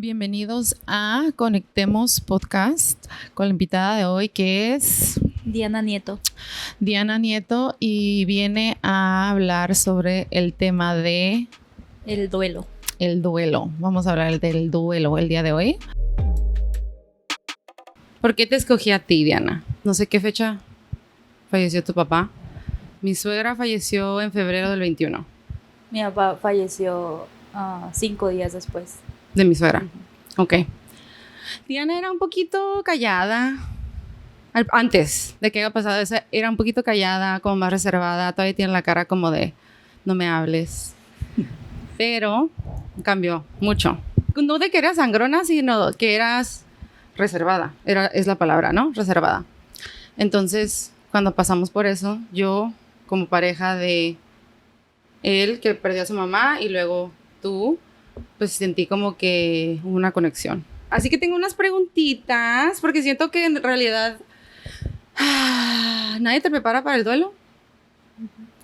Bienvenidos a Conectemos Podcast con la invitada de hoy que es Diana Nieto. Diana Nieto y viene a hablar sobre el tema de el duelo. El duelo. Vamos a hablar del duelo el día de hoy. ¿Por qué te escogí a ti, Diana? No sé qué fecha falleció tu papá. Mi suegra falleció en febrero del 21. Mi papá falleció 5 días después. De mi suegra. Ok. Diana era un poquito callada. Antes de que haya pasado eso, era un poquito callada, como más reservada. Todavía tiene la cara como de, no me hables. Pero cambió mucho. No de que eras sangrona, sino que eras reservada. Es la palabra, ¿no? Reservada. Entonces, cuando pasamos por eso, yo, como pareja de él, que perdió a su mamá, y luego tú, pues sentí como que hubo una conexión. Así que tengo unas preguntitas, porque siento que en realidad nadie te prepara para el duelo.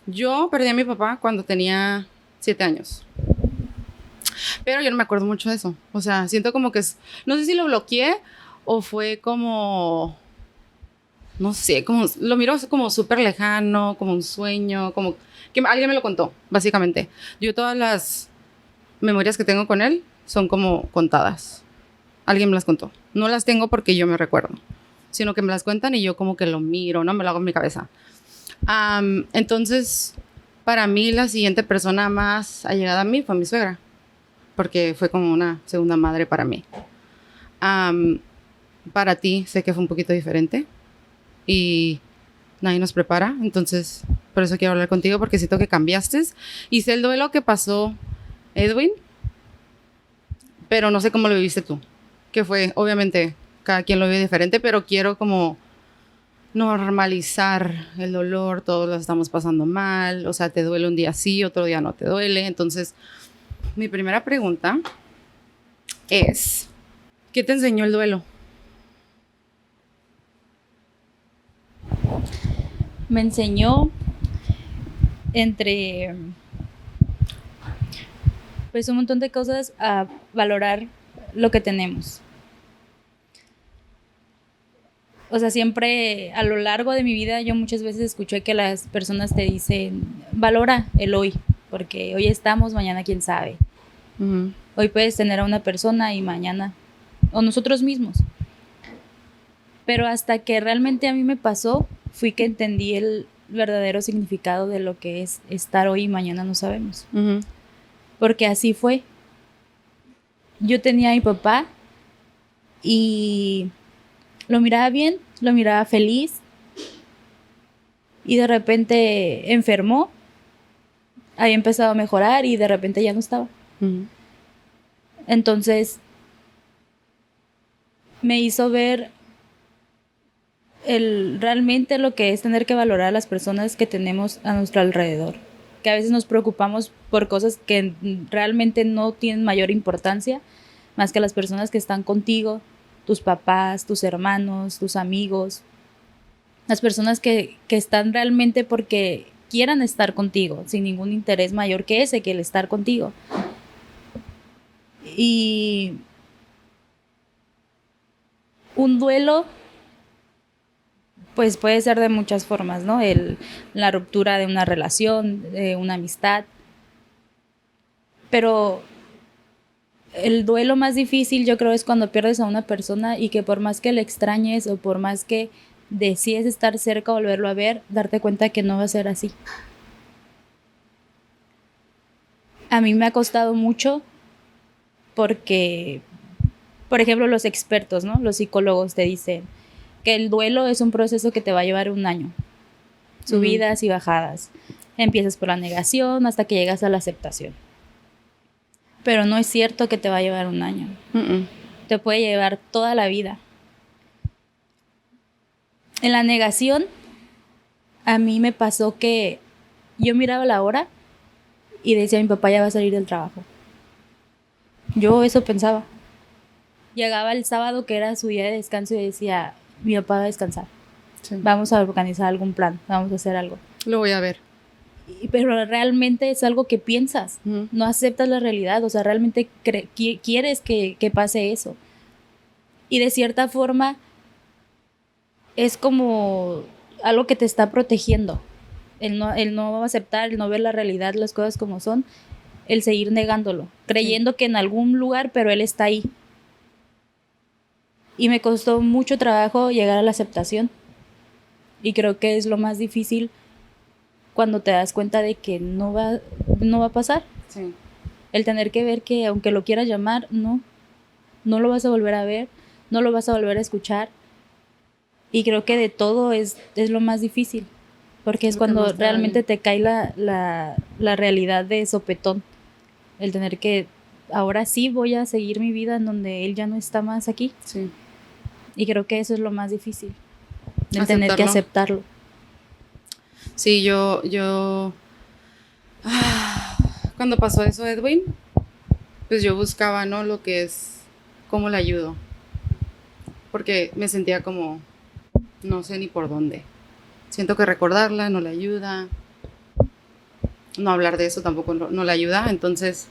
Yo perdí a mi papá cuando tenía 7 años. Pero yo no me acuerdo mucho de eso. O sea, siento como que no sé si lo bloqueé o fue como, no sé, como lo miro como súper lejano, como un sueño, como que alguien me lo contó, básicamente. Yo todas las memorias que tengo con él son como contadas. Alguien me las contó. No las tengo porque yo me recuerdo, sino que me las cuentan y yo como que lo miro, ¿no? Me lo hago en mi cabeza. Entonces, para mí la siguiente persona más allegada a mí fue mi suegra, porque fue como una segunda madre para mí. Para ti sé que fue un poquito diferente y nadie nos prepara, entonces por eso quiero hablar contigo, porque siento que cambiaste y sé el duelo que pasó Edwin, pero no sé cómo lo viviste tú, que fue, obviamente, cada quien lo vive diferente, pero quiero como normalizar el dolor, todos lo estamos pasando mal, o sea, te duele un día sí, otro día no te duele. Entonces, mi primera pregunta es, ¿qué te enseñó el duelo? Me enseñó pues un montón de cosas a valorar lo que tenemos. O sea, siempre a lo largo de mi vida yo muchas veces escuché que las personas te dicen, valora el hoy, porque hoy estamos, mañana quién sabe. Uh-huh. Hoy puedes tener a una persona y mañana, o nosotros mismos. Pero hasta que realmente a mí me pasó, fui que entendí el verdadero significado de lo que es estar hoy y mañana no sabemos. Uh-huh. Porque así fue. Yo tenía a mi papá y lo miraba bien, lo miraba feliz y de repente enfermó, había empezado a mejorar y de repente ya no estaba. Uh-huh. Entonces me hizo ver realmente lo que es tener que valorar a las personas que tenemos a nuestro alrededor, que a veces nos preocupamos por cosas que realmente no tienen mayor importancia, más que las personas que están contigo, tus papás, tus hermanos, tus amigos, las personas que están realmente porque quieran estar contigo, sin ningún interés mayor que ese, que el estar contigo. Y un duelo pues puede ser de muchas formas, ¿no? La ruptura de una relación, de una amistad. Pero el duelo más difícil yo creo es cuando pierdes a una persona y que por más que le extrañes o por más que decides estar cerca o volverlo a ver, darte cuenta que no va a ser así. A mí me ha costado mucho porque, por ejemplo, los expertos, ¿no? Los psicólogos te dicen que el duelo es un proceso que te va a llevar 1 año. Subidas y bajadas. Empiezas por la negación hasta que llegas a la aceptación. Pero no es cierto que te va a llevar 1 año. Te puede llevar toda la vida. En la negación, a mí me pasó que yo miraba la hora y decía, mi papá ya va a salir del trabajo. Yo eso pensaba. Llegaba el sábado, que era su día de descanso, y decía, mi papá va a descansar. Sí. Vamos a organizar algún plan, vamos a hacer algo. Lo voy a ver. pero realmente es algo que piensas, no aceptas la realidad, o sea, realmente quieres que pase eso. Y de cierta forma es como algo que te está protegiendo, el no aceptar, el no ver la realidad, las cosas como son, el seguir negándolo, creyendo que en algún lugar, pero él está ahí. Y me costó mucho trabajo llegar a la aceptación. Y creo que es lo más difícil cuando te das cuenta de que no va a pasar. Sí. El tener que ver que aunque lo quieras llamar, no lo vas a volver a ver, no lo vas a volver a escuchar. Y creo que de todo es lo más difícil, porque es cuando realmente te cae la realidad de sopetón. El tener que, ahora sí voy a seguir mi vida en donde él ya no está más aquí. Sí. Y creo que eso es lo más difícil, el tener que aceptarlo. Sí, yo cuando pasó eso, Edwin, pues yo buscaba, ¿no? Lo que es, cómo le ayudo. Porque me sentía como, no sé ni por dónde. Siento que recordarla no le ayuda. No hablar de eso tampoco no le ayuda. Entonces,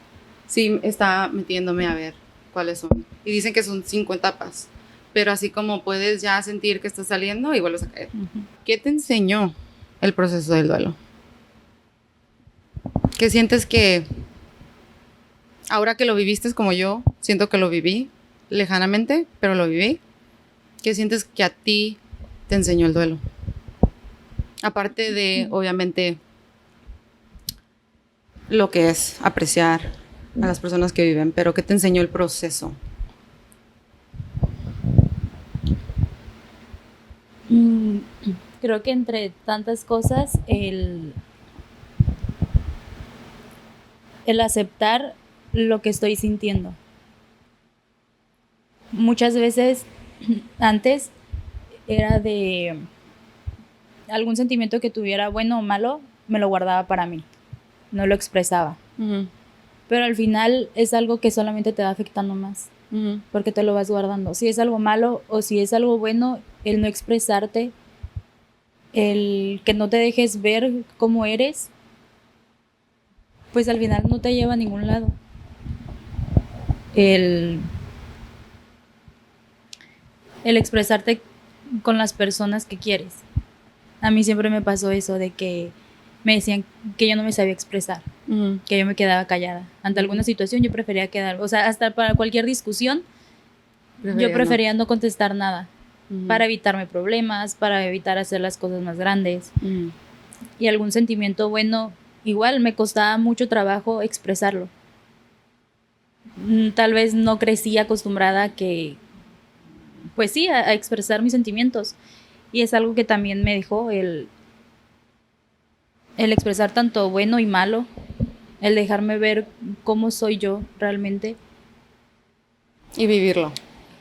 sí, está metiéndome a ver cuáles son. Y dicen que son 5 etapas. Pero así como puedes ya sentir que estás saliendo y vuelves a caer. ¿Qué te enseñó el proceso del duelo? ¿Qué sientes que ahora que lo viviste como yo, siento que lo viví lejanamente, pero lo viví? ¿Qué sientes que a ti te enseñó el duelo? Aparte de, obviamente, lo que es apreciar a las personas que viven, pero ¿qué te enseñó el proceso? Creo que entre tantas cosas, el aceptar lo que estoy sintiendo. Muchas veces antes era de algún sentimiento que tuviera, bueno o malo, me lo guardaba para mí, no lo expresaba. Pero al final es algo que solamente te va afectando más, porque te lo vas guardando. Si es algo malo o si es algo bueno, el no expresarte, el que no te dejes ver cómo eres, pues al final no te lleva a ningún lado. El expresarte con las personas que quieres. A mí siempre me pasó eso de que me decían que yo no me sabía expresar, que yo me quedaba callada. Ante alguna situación yo prefería quedar, o sea, hasta para cualquier discusión, yo prefería no contestar nada, para evitarme problemas, para evitar hacer las cosas más grandes. Y algún sentimiento bueno, igual me costaba mucho trabajo expresarlo. Tal vez no crecí acostumbrada a que, pues sí, a expresar mis sentimientos. Y es algo que también me dejó el expresar tanto bueno y malo, el dejarme ver cómo soy yo realmente. Y vivirlo.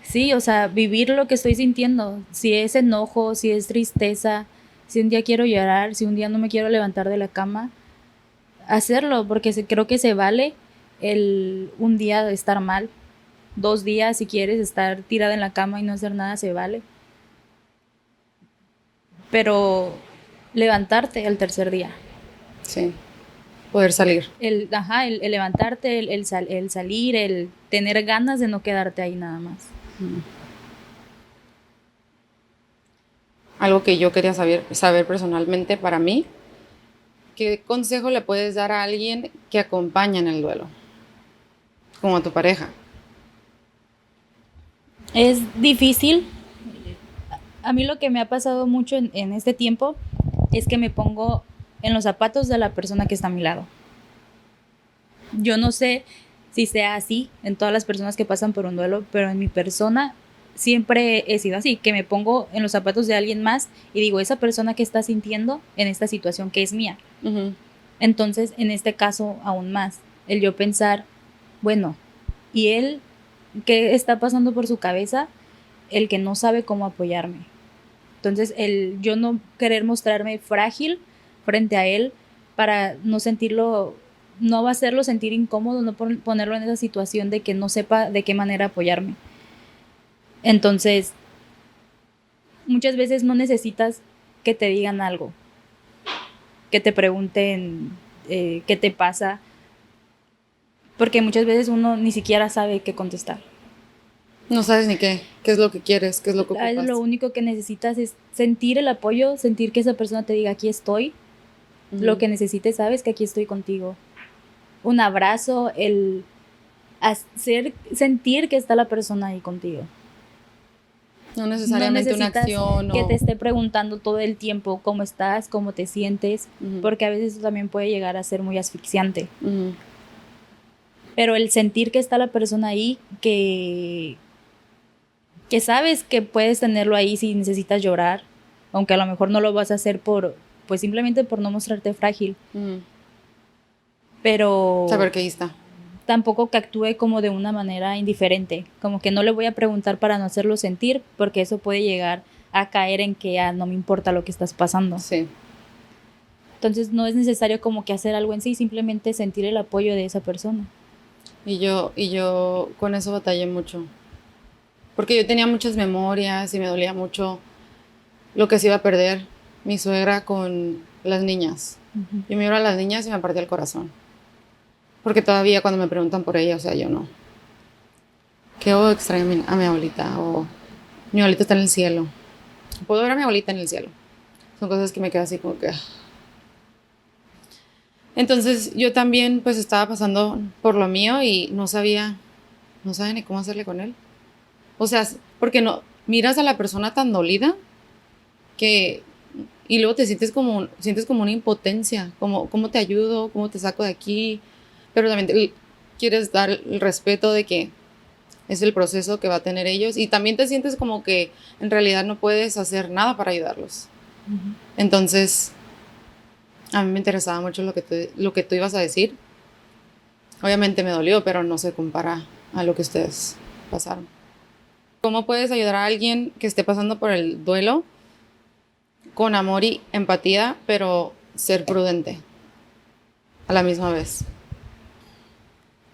Sí, o sea, vivir lo que estoy sintiendo. Si es enojo, si es tristeza, si un día quiero llorar, si un día no me quiero levantar de la cama, hacerlo, porque creo que se vale un día de estar mal, 2 días si quieres estar tirada en la cama y no hacer nada, se vale. Pero levantarte al tercer día. Sí, poder salir. El levantarte, el salir, el tener ganas de no quedarte ahí nada más. Algo que yo quería saber personalmente para mí, ¿qué consejo le puedes dar a alguien que acompaña en el duelo? Como a tu pareja. Es difícil. A mí lo que me ha pasado mucho en este tiempo es que me pongo en los zapatos de la persona que está a mi lado. Yo no sé si sea así en todas las personas que pasan por un duelo, pero en mi persona siempre he sido así, que me pongo en los zapatos de alguien más y digo, esa persona que está sintiendo en esta situación que es mía. Entonces, en este caso, aún más, el yo pensar, bueno, ¿y él qué está pasando por su cabeza? El que no sabe cómo apoyarme. Entonces, el yo no querer mostrarme frágil frente a él para no sentirlo, no va a hacerlo sentir incómodo, no ponerlo en esa situación de que no sepa de qué manera apoyarme. Entonces, muchas veces no necesitas que te digan algo. que te pregunten qué te pasa, porque muchas veces uno ni siquiera sabe qué contestar. No sabes ni qué es lo que quieres, qué es lo que ocupas. Lo único que necesitas es sentir el apoyo, sentir que esa persona te diga, aquí estoy, lo que necesites, sabes que aquí estoy contigo. Un abrazo, el sentir que está la persona ahí contigo. No necesariamente una acción que te esté preguntando todo el tiempo cómo estás, cómo te sientes, porque a veces eso también puede llegar a ser muy asfixiante. Pero el sentir que está la persona ahí, que sabes que puedes tenerlo ahí si necesitas llorar, aunque a lo mejor no lo vas a hacer pues simplemente por no mostrarte frágil. Pero saber que ahí está. Tampoco que actúe como de una manera indiferente, como que no le voy a preguntar para no hacerlo sentir, porque eso puede llegar a caer en que no me importa lo que estás pasando. Sí. Entonces no es necesario como que hacer algo en sí, simplemente sentir el apoyo de esa persona. Y yo con eso batallé mucho, porque yo tenía muchas memorias y me dolía mucho lo que se iba a perder mi suegra con las niñas. Yo me iba a las niñas y me partía el corazón. Porque todavía cuando me preguntan por ella, o sea, yo no. Que extraño a mi abuelita, o mi abuelita está en el cielo. Puedo ver a mi abuelita en el cielo. Son cosas que me quedan así como que... Entonces yo también pues estaba pasando por lo mío y no sabía ni cómo hacerle con él. O sea, porque no miras a la persona tan dolida que... Y luego te sientes como una impotencia, como cómo te ayudo, cómo te saco de aquí, pero también quieres dar el respeto de que es el proceso que va a tener ellos y también te sientes como que en realidad no puedes hacer nada para ayudarlos. Entonces, a mí me interesaba mucho lo que tú ibas a decir. Obviamente me dolió, pero no se compara a lo que ustedes pasaron. ¿Cómo puedes ayudar a alguien que esté pasando por el duelo con amor y empatía, pero ser prudente a la misma vez?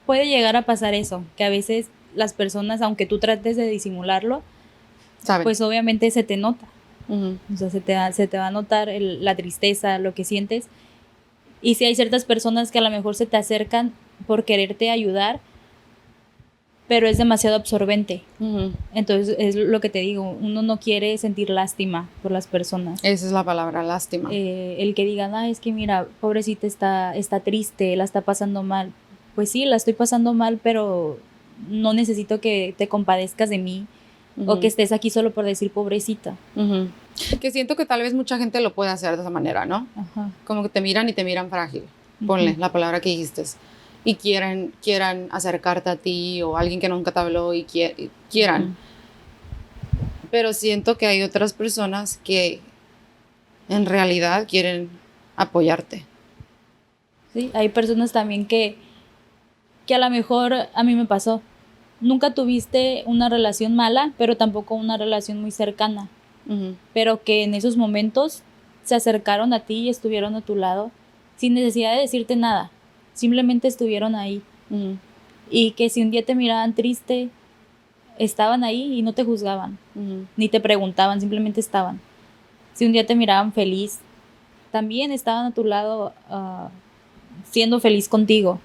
Puede llegar a pasar eso, que a veces las personas, aunque tú trates de disimularlo, ¿saben? Pues obviamente se te nota. O sea, se te va a notar la tristeza, lo que sientes. Y si hay ciertas personas que a lo mejor se te acercan por quererte ayudar, pero es demasiado absorbente. Entonces es lo que te digo, uno no quiere sentir lástima por las personas. Esa es la palabra, lástima. El que digan, es que mira, pobrecita está triste, la está pasando mal. Pues sí, la estoy pasando mal, pero no necesito que te compadezcas de mí o que estés aquí solo por decir pobrecita. Que siento que tal vez mucha gente lo puede hacer de esa manera, ¿no? Como que te miran frágil. Ponle la palabra que dijiste. Y quieran acercarte a ti o alguien que nunca te habló y quieran. Pero siento que hay otras personas que en realidad quieren apoyarte. Sí, hay personas también que a lo mejor a mí me pasó. Nunca tuviste una relación mala, pero tampoco una relación muy cercana. Pero que en esos momentos se acercaron a ti y estuvieron a tu lado sin necesidad de decirte nada. Simplemente estuvieron ahí. Y que si un día te miraban triste, estaban ahí y no te juzgaban. Ni te preguntaban, simplemente estaban. Si un día te miraban feliz, también estaban a tu lado siendo feliz contigo.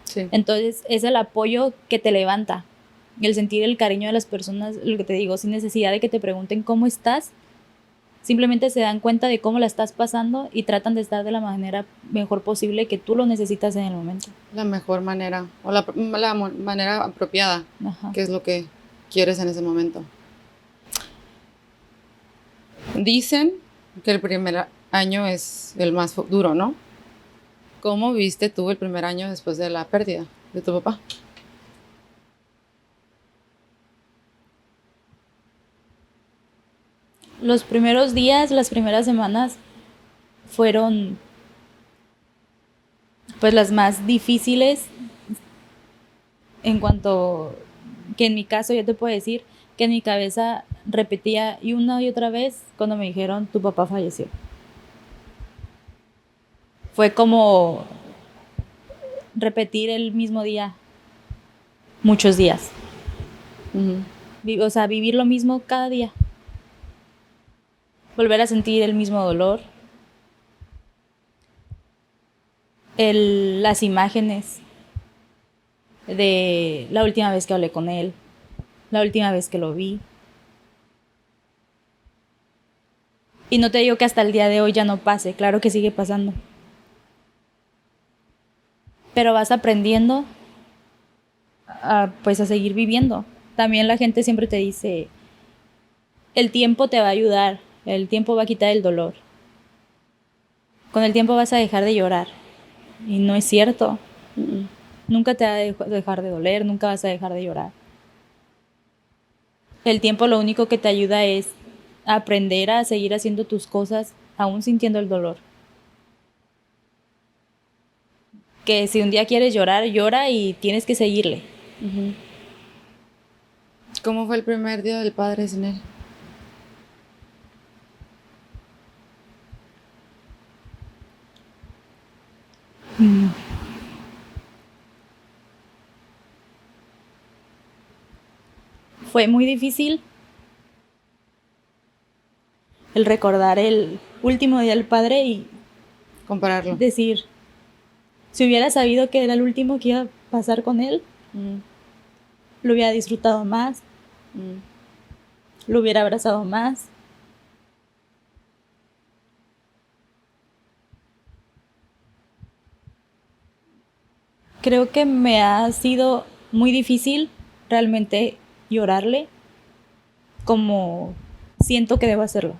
Sí. Entonces es el apoyo que te levanta. El sentir el cariño de las personas, lo que te digo, sin necesidad de que te pregunten cómo estás, simplemente se dan cuenta de cómo la estás pasando y tratan de estar de la manera mejor posible que tú lo necesitas en el momento. La mejor manera, o la manera apropiada, que es lo que quieres en ese momento. Dicen que el primer año es el más duro, ¿no? ¿Cómo viste tú el primer año después de la pérdida de tu papá? Los primeros días, las primeras semanas fueron pues las más difíciles, en cuanto que en mi caso yo te puedo decir que en mi cabeza repetía y una y otra vez cuando me dijeron tu papá falleció. Fue como repetir el mismo día muchos días. O sea, vivir lo mismo cada día. Volver a sentir el mismo dolor. las imágenes de la última vez que hablé con él, la última vez que lo vi. Y no te digo que hasta el día de hoy ya no pase, claro que sigue pasando. Pero vas aprendiendo pues a seguir viviendo. También la gente siempre te dice, el tiempo te va a ayudar, el tiempo va a quitar el dolor. Con el tiempo vas a dejar de llorar. Y no es cierto. Nunca te va a dejar de doler, nunca vas a dejar de llorar. El tiempo lo único que te ayuda es a aprender a seguir haciendo tus cosas aún sintiendo el dolor. Que si un día quieres llorar, llora y tienes que seguirle. ¿Cómo fue el primer día del padre sin él? Fue muy difícil el recordar el último día del padre y compararlo. Decir, si hubiera sabido que era el último que iba a pasar con él, lo hubiera disfrutado más, lo hubiera abrazado más. Creo que me ha sido muy difícil realmente llorarle como siento que debo hacerlo.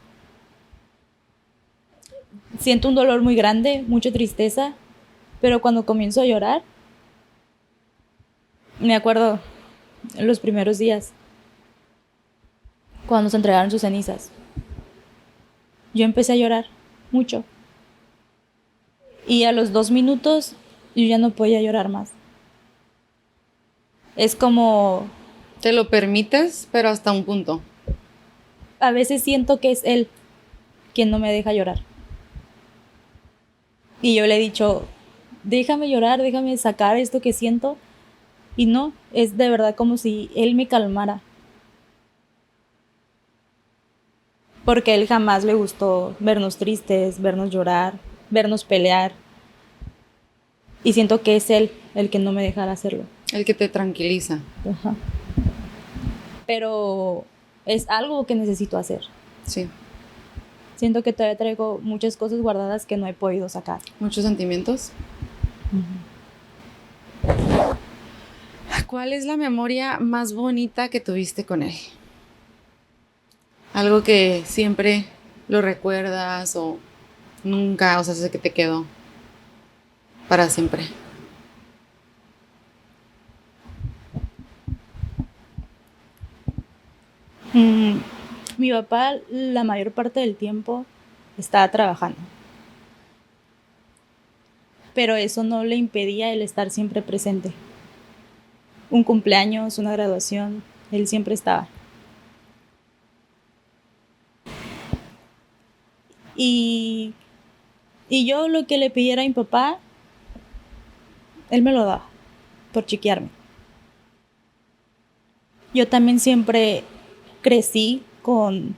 Siento un dolor muy grande, mucha tristeza, pero cuando comienzo a llorar, me acuerdo en los primeros días, cuando se entregaron sus cenizas. Yo empecé a llorar mucho. Y a los 2 minutos yo ya no podía llorar más. Es como... Te lo permites, pero hasta un punto. A veces siento que es él quien no me deja llorar. Y yo le he dicho, déjame llorar, déjame sacar esto que siento. Y no, es de verdad como si él me calmara. Porque a él jamás le gustó vernos tristes, vernos llorar, vernos pelear. Y siento que es él el que no me dejará hacerlo. El que te tranquiliza. Ajá. Pero es algo que necesito hacer. Sí. Siento que todavía traigo muchas cosas guardadas que no he podido sacar. ¿Muchos sentimientos? ¿Cuál es la memoria más bonita que tuviste con él? Algo que siempre lo recuerdas o nunca, o sea, sé que te quedó para siempre. Mi papá la mayor parte del tiempo estaba trabajando. Pero eso no le impedía el estar siempre presente. Un cumpleaños, una graduación, él siempre estaba. Y yo lo que le pidiera a mi papá, él me lo daba, por chiquearme. Yo también siempre crecí con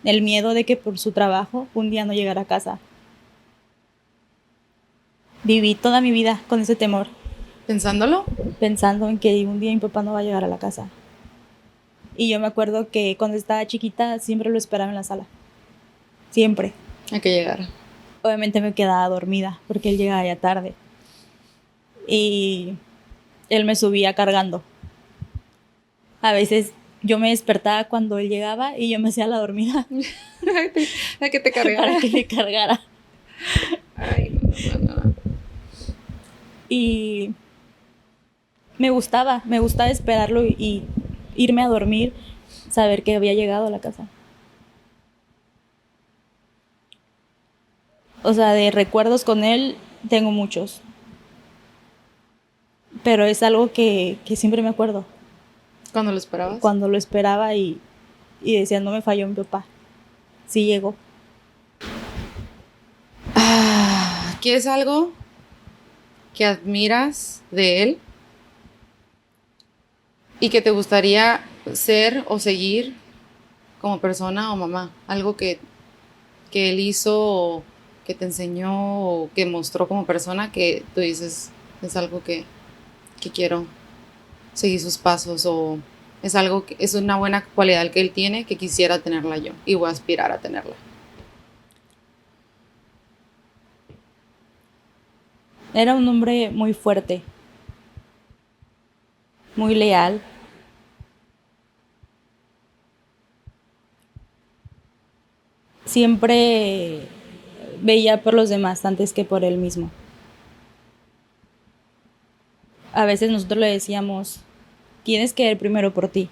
el miedo de que por su trabajo un día no llegara a casa. Viví toda mi vida con ese temor. ¿Pensándolo? Pensando en que un día mi papá no va a llegar a la casa. Y yo me acuerdo que cuando estaba chiquita siempre lo esperaba en la sala. Siempre. A que llegara. Obviamente me quedaba dormida porque él llegaba ya tarde. Y él me subía cargando. A veces yo me despertaba cuando él llegaba y yo me hacía la dormida. A que te cargara. Para que me cargara. Ay, no. Y me gustaba esperarlo y irme a dormir, saber que había llegado a la casa. O sea, de recuerdos con él tengo muchos. Pero es algo que siempre me acuerdo. ¿Cuándo lo esperabas? Cuando lo esperaba y decía, no me falló mi papá. Sí llegó. ¿Qué es algo que admiras de él y que te gustaría ser o seguir como persona o mamá? Algo que él hizo que te enseñó o que mostró como persona que tú dices, es algo que quiero seguir sus pasos, o es algo que es una buena cualidad que él tiene que quisiera tenerla yo y voy a aspirar a tenerla? Era un hombre muy fuerte, muy leal. Siempre veía por los demás antes que por él mismo. A veces nosotros le decíamos, tienes que ver primero por ti.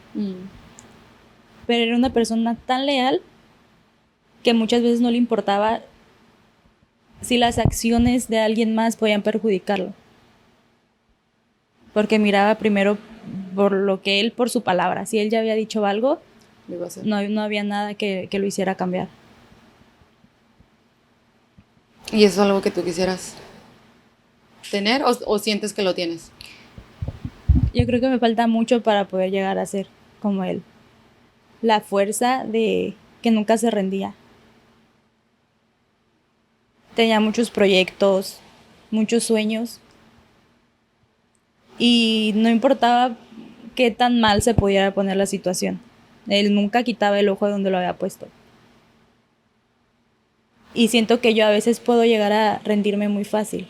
Pero era una persona tan leal que muchas veces no le importaba si las acciones de alguien más podían perjudicarlo. Porque miraba primero por lo que él, por su palabra. Si él ya había dicho algo, no había nada que lo hiciera cambiar. ¿Y eso es algo que tú quisieras tener o sientes que lo tienes? Yo creo que me falta mucho para poder llegar a ser como él. La fuerza de que nunca se rendía. Tenía muchos proyectos, muchos sueños. Y no importaba qué tan mal se pudiera poner la situación. Él nunca quitaba el ojo de donde lo había puesto. Y siento que yo a veces puedo llegar a rendirme muy fácil.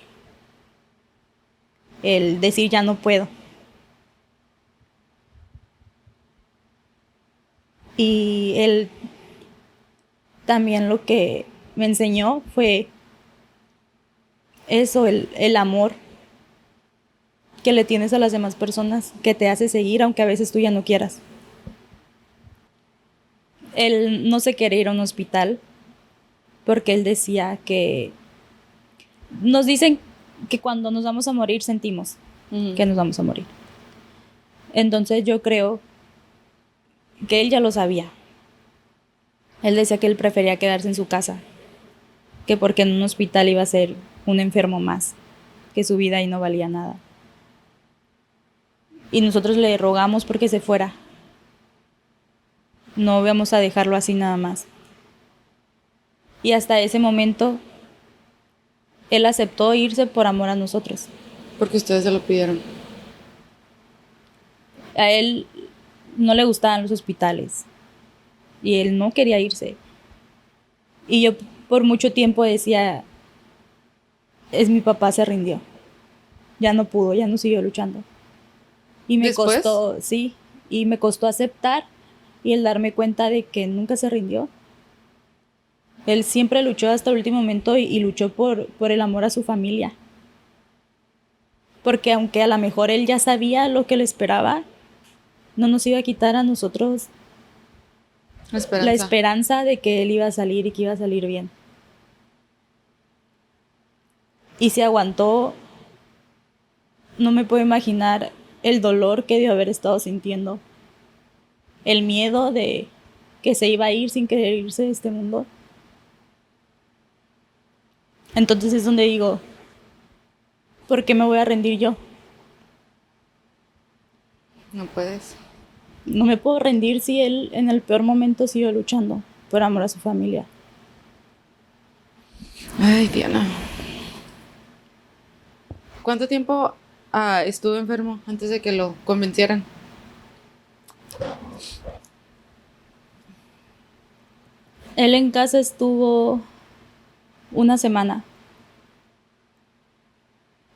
El decir ya no puedo. Y él también lo que me enseñó fue eso, el amor que le tienes a las demás personas, que te hace seguir aunque a veces tú ya no quieras. Él no se quería ir a un hospital porque él decía que nos dicen que cuando nos vamos a morir sentimos que nos vamos a morir. Entonces yo creo que él ya lo sabía. Él decía que él prefería quedarse en su casa, que porque en un hospital iba a ser un enfermo más, que su vida ahí no valía nada. Y nosotros le rogamos porque se fuera. No vamos a dejarlo así nada más. Y hasta ese momento, él aceptó irse por amor a nosotros. Porque ustedes se lo pidieron. A él no le gustaban los hospitales. Y él no quería irse. Y yo por mucho tiempo decía, mi papá se rindió. Ya no pudo, ya no siguió luchando. Y me costó, sí, y me costó aceptar y el darme cuenta de que nunca se rindió. Él siempre luchó hasta el último momento y luchó por el amor a su familia. Porque aunque a lo mejor él ya sabía lo que le esperaba, no nos iba a quitar a nosotros la esperanza de que él iba a salir y que iba a salir bien. Y se aguantó. No me puedo imaginar el dolor que debió haber estado sintiendo. El miedo de que se iba a ir sin querer irse de este mundo. Entonces es donde digo, ¿por qué me voy a rendir yo? No puedes. No me puedo rendir si él en el peor momento siguió luchando por amor a su familia. Ay, Diana. ¿Cuánto tiempo estuvo enfermo antes de que lo convencieran? Él en casa estuvo una semana.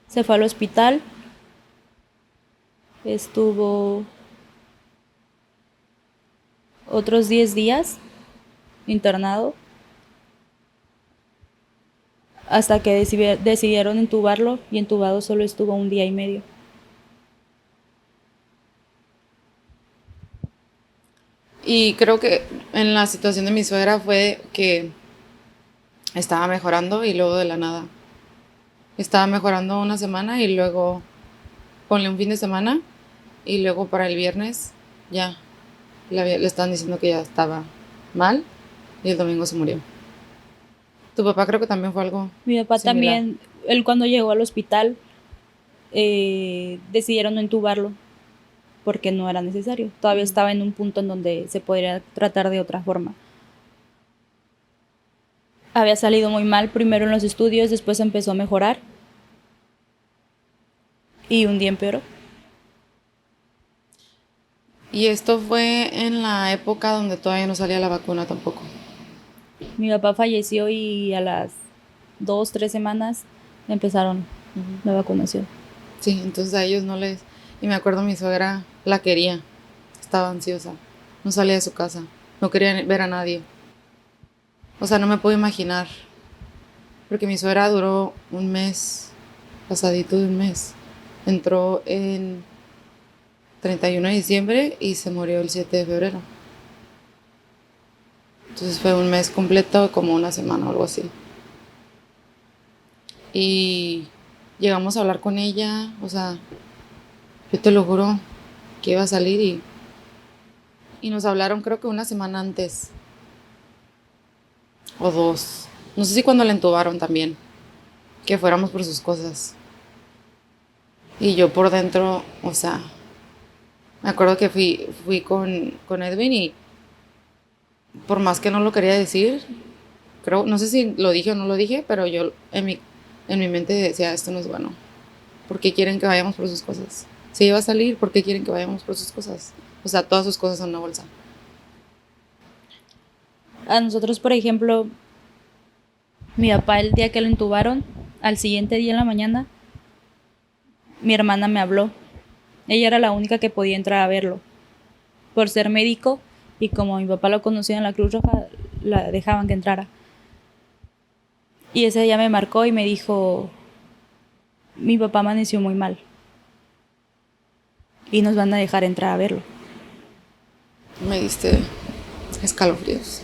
Se fue al hospital. Estuvo otros 10 días internado. Hasta que decidieron entubarlo y entubado solo estuvo 1 día y medio. Y creo que en la situación de mi suegra fue que estaba mejorando y luego de la nada. Estaba mejorando una semana y luego ponle un fin de semana y luego para el viernes ya le estaban diciendo que ya estaba mal y el domingo se murió. Tu papá creo que también fue algo Mi papá similar. También, él cuando llegó al hospital decidieron no entubarlo porque no era necesario. Todavía estaba en un punto en donde se podría tratar de otra forma. Había salido muy mal primero en los estudios, después empezó a mejorar y un día empeoró. Y esto fue en la época donde todavía no salía la vacuna tampoco. Mi papá falleció y a las 2-3 semanas empezaron la vacunación. Sí, entonces a ellos no les... Y me acuerdo mi suegra la quería, estaba ansiosa, no salía de su casa, no quería ver a nadie. O sea, no me puedo imaginar, porque mi suegra duró un mes, pasadito de un mes. Entró en 31 de diciembre y se murió el 7 de febrero. Entonces fue un mes completo, como una semana o algo así. Y llegamos a hablar con ella, o sea, yo te lo juro que iba a salir y nos hablaron creo que una semana antes. O 2. No sé si cuando la entubaron también. Que fuéramos por sus cosas. Y yo por dentro, o sea, me acuerdo que fui con Edwin y por más que no lo quería decir, creo, no sé si lo dije o no lo dije, pero yo en mi mente decía, esto no es bueno. ¿Por qué quieren que vayamos por sus cosas? Si iba a salir, ¿por qué quieren que vayamos por sus cosas? O sea, todas sus cosas en una bolsa. A nosotros, por ejemplo, mi papá el día que lo intubaron, al siguiente día en la mañana, mi hermana me habló. Ella era la única que podía entrar a verlo. Por ser médico y como mi papá lo conocía en la Cruz Roja, la dejaban que entrara. Y ese día me marcó y me dijo, mi papá amaneció muy mal y nos van a dejar entrar a verlo. Me diste escalofríos.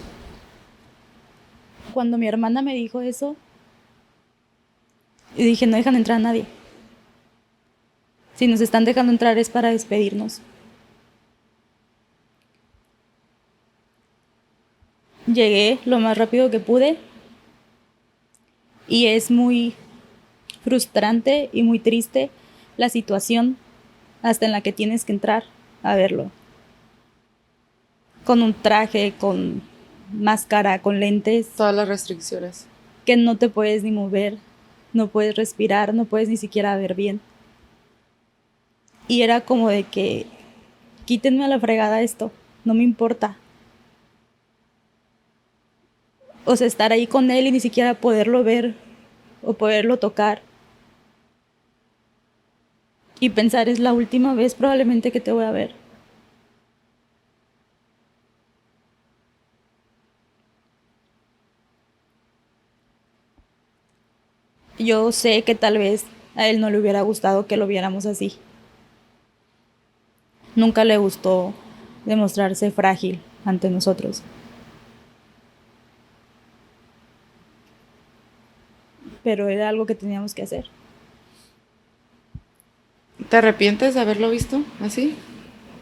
Cuando mi hermana me dijo eso, y dije, no dejan entrar a nadie. Si nos están dejando entrar es para despedirnos. Llegué lo más rápido que pude y es muy frustrante y muy triste la situación hasta en la que tienes que entrar a verlo. Con un traje, con máscara, con lentes. Todas las restricciones. Que no te puedes ni mover, no puedes respirar, no puedes ni siquiera ver bien. Y era como de que, quítenme a la fregada esto, no me importa. O sea, estar ahí con él y ni siquiera poderlo ver o poderlo tocar. Y pensar, es la última vez probablemente que te voy a ver. Yo sé que tal vez a él no le hubiera gustado que lo viéramos así. Nunca le gustó demostrarse frágil ante nosotros. Pero era algo que teníamos que hacer. ¿Te arrepientes de haberlo visto así?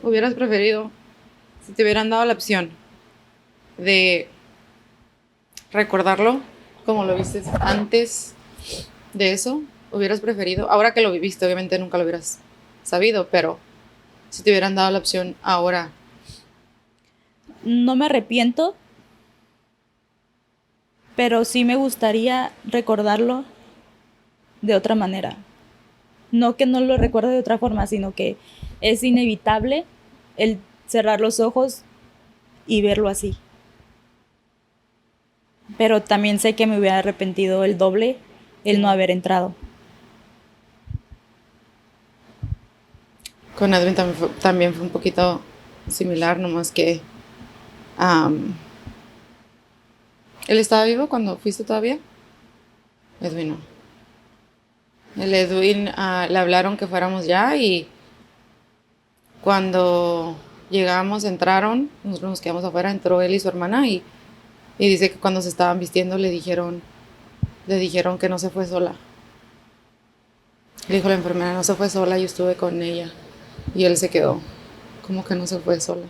¿Hubieras preferido, si te hubieran dado la opción de recordarlo como lo viste antes de eso? ¿Hubieras preferido, ahora que lo viviste, obviamente nunca lo hubieras sabido, pero si te hubieran dado la opción ahora? No me arrepiento, pero sí me gustaría recordarlo de otra manera. No que no lo recuerde de otra forma, sino que es inevitable el cerrar los ojos y verlo así. Pero también sé que me hubiera arrepentido el doble el no haber entrado. Con Edwin también fue un poquito similar, nomás que ¿él estaba vivo cuando fuiste todavía? Edwin no. El Edwin le hablaron que fuéramos ya y cuando llegamos, entraron, nosotros nos quedamos afuera, entró él y su hermana y dice que cuando se estaban vistiendo le dijeron que no se fue sola. Le dijo la enfermera, no se fue sola, yo estuve con ella. Y él se quedó, como que no se fue sola.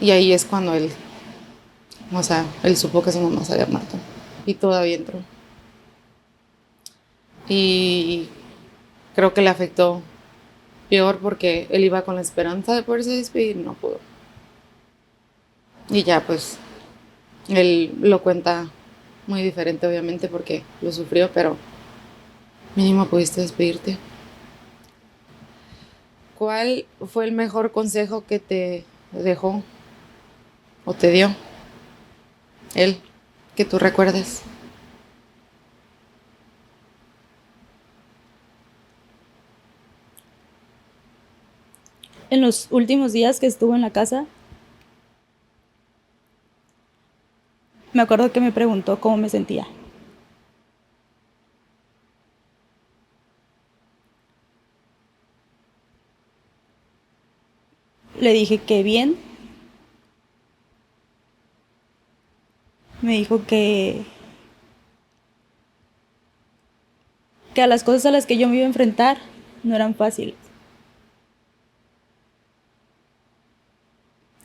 Y ahí es cuando él supo que su mamá se había muerto. Y todavía entró. Y creo que le afectó peor porque él iba con la esperanza de poderse despedir y no pudo. Y ya pues Él lo cuenta muy diferente, obviamente, porque lo sufrió, pero mínimo pudiste despedirte. ¿Cuál fue el mejor consejo que te dejó o te dio él, que tú recuerdes? En los últimos días que estuvo en la casa, me acuerdo que me preguntó cómo me sentía. Le dije que bien. Me dijo que a las cosas a las que yo me iba a enfrentar no eran fáciles.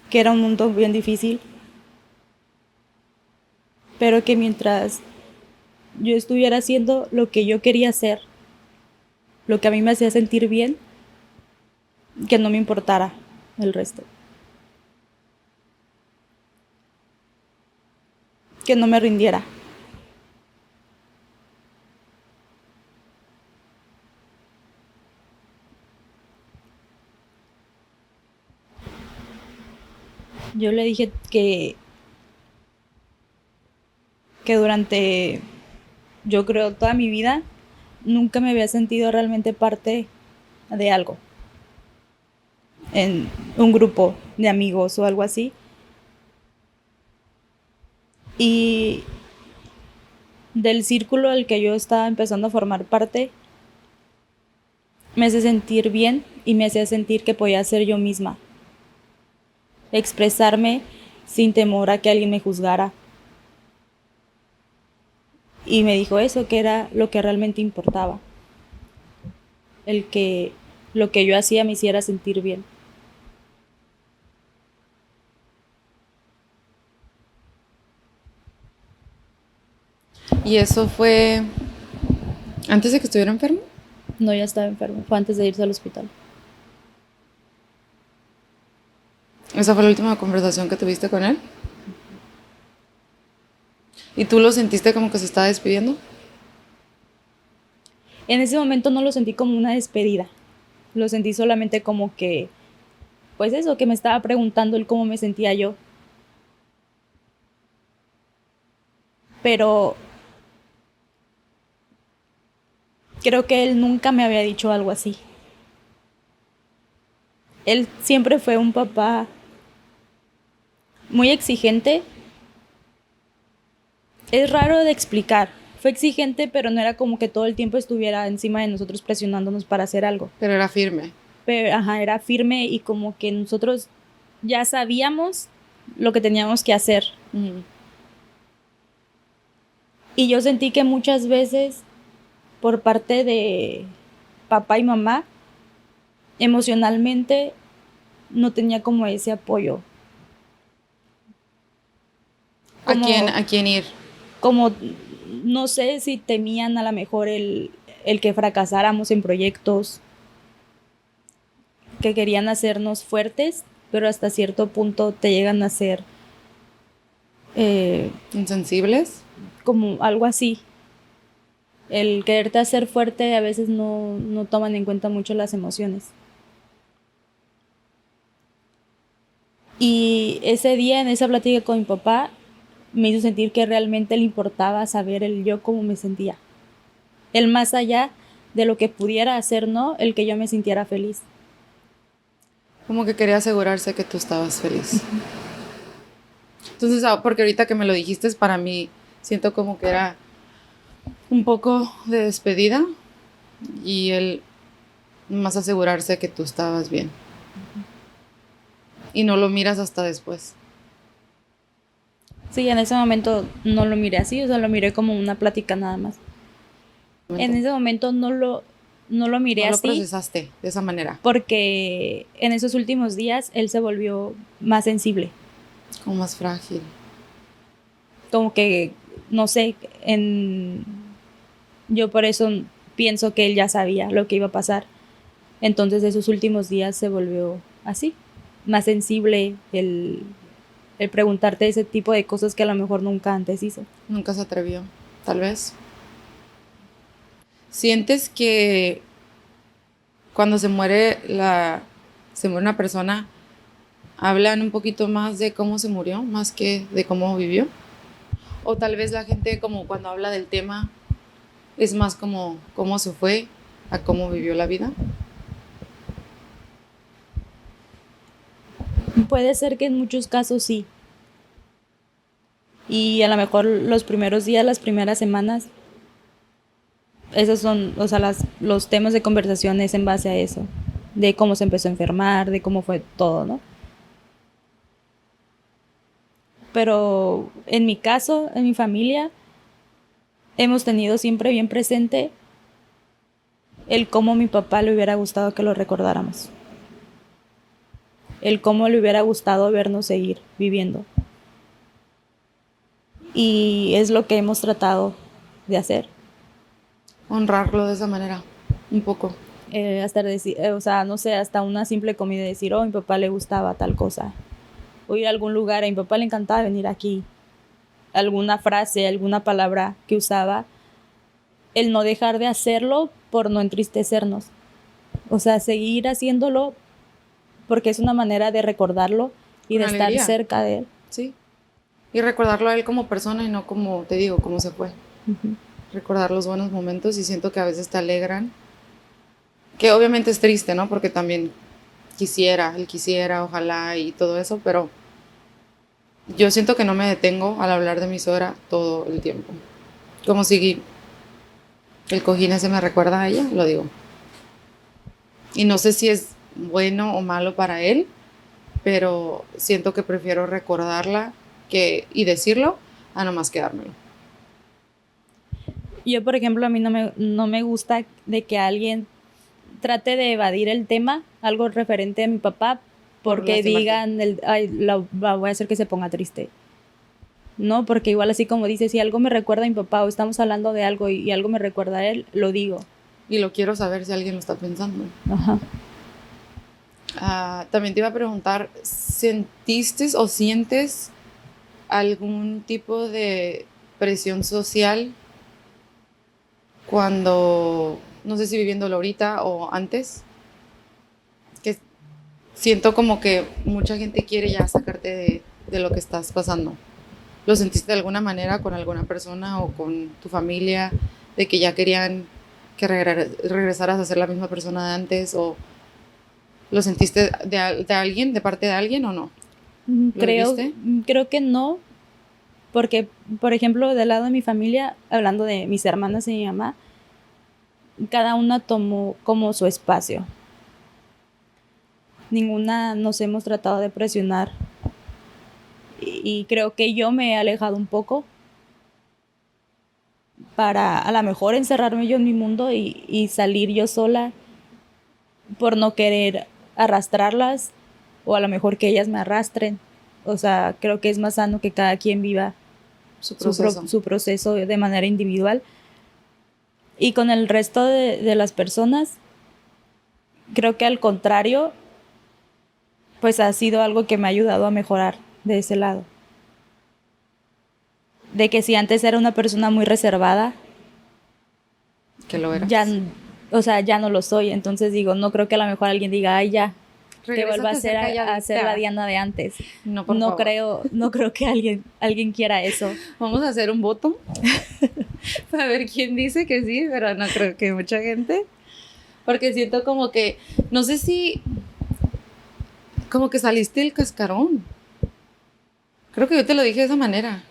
Que era un mundo bien difícil. Pero que mientras yo estuviera haciendo lo que yo quería hacer, lo que a mí me hacía sentir bien, que no me importara el resto. Que no me rindiera. Yo le dije que durante, yo creo, toda mi vida, nunca me había sentido realmente parte de algo. En un grupo de amigos o algo así. Y del círculo al que yo estaba empezando a formar parte, me hace sentir bien y me hacía sentir que podía ser yo misma. Expresarme sin temor a que alguien me juzgara. Y me dijo eso, que era lo que realmente importaba. El que lo que yo hacía me hiciera sentir bien. ¿Y eso fue antes de que estuviera enfermo? No, ya estaba enfermo, fue antes de irse al hospital. ¿Esa fue la última conversación que tuviste con él? ¿Y tú lo sentiste como que se estaba despidiendo? En ese momento no lo sentí como una despedida. Lo sentí solamente como que, pues eso, que me estaba preguntando él cómo me sentía yo. Pero creo que él nunca me había dicho algo así. Él siempre fue un papá muy exigente. Es raro de explicar. Fue exigente, pero no era como que todo el tiempo estuviera encima de nosotros presionándonos para hacer algo. Pero era firme. Pero, era firme y como que nosotros ya sabíamos lo que teníamos que hacer. Y yo sentí que muchas veces, por parte de papá y mamá, emocionalmente no tenía como ese apoyo. Como, ¿A quién ir? Como, no sé si temían a lo mejor el que fracasáramos en proyectos, que querían hacernos fuertes, pero hasta cierto punto te llegan a ser insensibles. Como algo así. El quererte hacer fuerte a veces no toman en cuenta mucho las emociones. Y ese día, en esa plática con mi papá, me hizo sentir que realmente le importaba saber el yo cómo me sentía. El más allá de lo que pudiera hacer, ¿no? El que yo me sintiera feliz. Como que quería asegurarse que tú estabas feliz. Entonces, porque ahorita que me lo dijiste, para mí siento como que era un poco de despedida y él más asegurarse que tú estabas bien. Y no lo miras hasta después. Sí, en ese momento no lo miré así, o sea, lo miré como una plática nada más. En ese momento no lo miré así. No lo procesaste de esa manera. Porque en esos últimos días él se volvió más sensible. Como más frágil. Como que, no sé, yo por eso pienso que él ya sabía lo que iba a pasar. Entonces esos últimos días se volvió así, más sensible, el el preguntarte ese tipo de cosas que a lo mejor nunca antes hizo. Nunca se atrevió, tal vez. ¿Sientes que cuando se muere una persona, hablan un poquito más de cómo se murió, más que de cómo vivió? O tal vez la gente, como cuando habla del tema, es más como cómo se fue a cómo vivió la vida. Puede ser que en muchos casos sí. Y a lo mejor los primeros días, las primeras semanas, esos son, o sea, los temas de conversación es en base a eso, de cómo se empezó a enfermar, de cómo fue todo, ¿no? Pero en mi caso, en mi familia, hemos tenido siempre bien presente el cómo a mi papá le hubiera gustado que lo recordáramos. El cómo le hubiera gustado vernos seguir viviendo. Y es lo que hemos tratado de hacer. Honrarlo de esa manera, un poco. Hasta decir, o sea, no sé, hasta una simple comida, decir, oh, a mi papá le gustaba tal cosa. O ir a algún lugar, a mi papá le encantaba venir aquí. Alguna frase, alguna palabra que usaba. El no dejar de hacerlo por no entristecernos. O sea, seguir haciéndolo porque es una manera de recordarlo y de estar cerca de él. Sí. Y recordarlo a él como persona y no como, te digo, cómo se fue. Uh-huh. Recordar los buenos momentos, y siento que a veces te alegran. Que obviamente es triste, ¿no? Porque también él quisiera, ojalá y todo eso, pero yo siento que no me detengo al hablar de mi suegra todo el tiempo. Como si el cojín ese me recuerda a ella, lo digo. Y no sé si es bueno o malo para él, pero siento que prefiero recordarla y decirlo a nomás quedármelo. Yo, por ejemplo, a mí no me gusta de que alguien trate de evadir el tema, algo referente a mi papá, porque digan, la voy a hacer que se ponga triste. No, porque igual así como dice, si algo me recuerda a mi papá o estamos hablando de algo y algo me recuerda a él, lo digo. Y lo quiero saber si alguien lo está pensando. Ajá. También te iba a preguntar, ¿sentiste o sientes algún tipo de presión social cuando, no sé si viviéndolo ahorita o antes? Que siento como que mucha gente quiere ya sacarte de lo que estás pasando. ¿Lo sentiste de alguna manera con alguna persona o con tu familia, de que ya querían que regresaras a ser la misma persona de antes? ¿O lo sentiste de alguien, de parte de alguien, o no? Creo que no, porque, por ejemplo, del lado de mi familia, hablando de mis hermanas y mi mamá, cada una tomó como su espacio. Ninguna nos hemos tratado de presionar. Y creo que yo me he alejado un poco para a lo mejor encerrarme yo en mi mundo y salir yo sola por no querer arrastrarlas, o a lo mejor que ellas me arrastren. O sea, creo que es más sano que cada quien viva su proceso de manera individual. Y con el resto de las personas, creo que al contrario, pues ha sido algo que me ha ayudado a mejorar de ese lado. De que si antes era una persona muy reservada, que lo eras. Ya no lo soy. Entonces digo, no creo que a lo mejor alguien diga, ay, ya, que vuelva a ser la Diana de antes. No creo que alguien quiera eso. Vamos a hacer un voto a ver quién dice que sí, pero no creo que mucha gente, porque siento como que, no sé si como que saliste del cascarón. Creo que yo te lo dije de esa manera,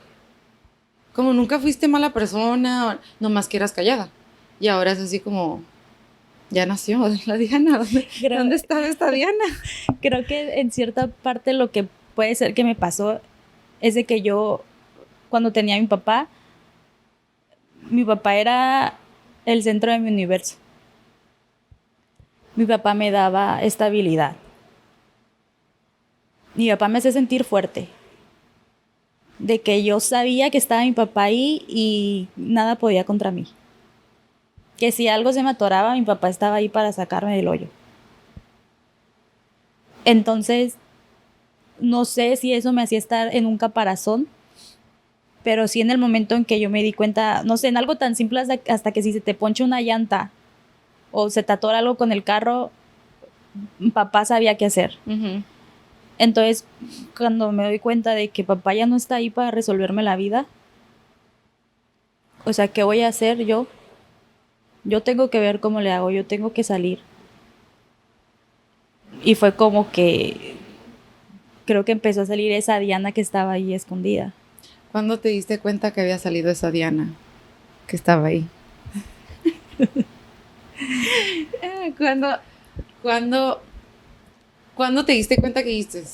como nunca fuiste mala persona, nomás que eras callada, y ahora es así como, ya nació la Diana. ¿Dónde está esta Diana? Creo que en cierta parte lo que puede ser que me pasó es de que yo, cuando tenía a mi papá era el centro de mi universo. Mi papá me daba estabilidad. Mi papá me hacía sentir fuerte. De que yo sabía que estaba mi papá ahí y nada podía contra mí. Que si algo se me atoraba, mi papá estaba ahí para sacarme del hoyo. Entonces, no sé si eso me hacía estar en un caparazón, pero sí en el momento en que yo me di cuenta, no sé, en algo tan simple hasta que si se te poncha una llanta o se te atora algo con el carro, papá sabía qué hacer. Uh-huh. Entonces, cuando me doy cuenta de que papá ya no está ahí para resolverme la vida, o sea, ¿qué voy a hacer yo? Yo tengo que ver cómo le hago, yo tengo que salir. Y fue como que creo que empezó a salir esa Diana que estaba ahí escondida. ¿Cuándo te diste cuenta que había salido esa Diana que estaba ahí? ¿Cuándo te diste cuenta que dijiste?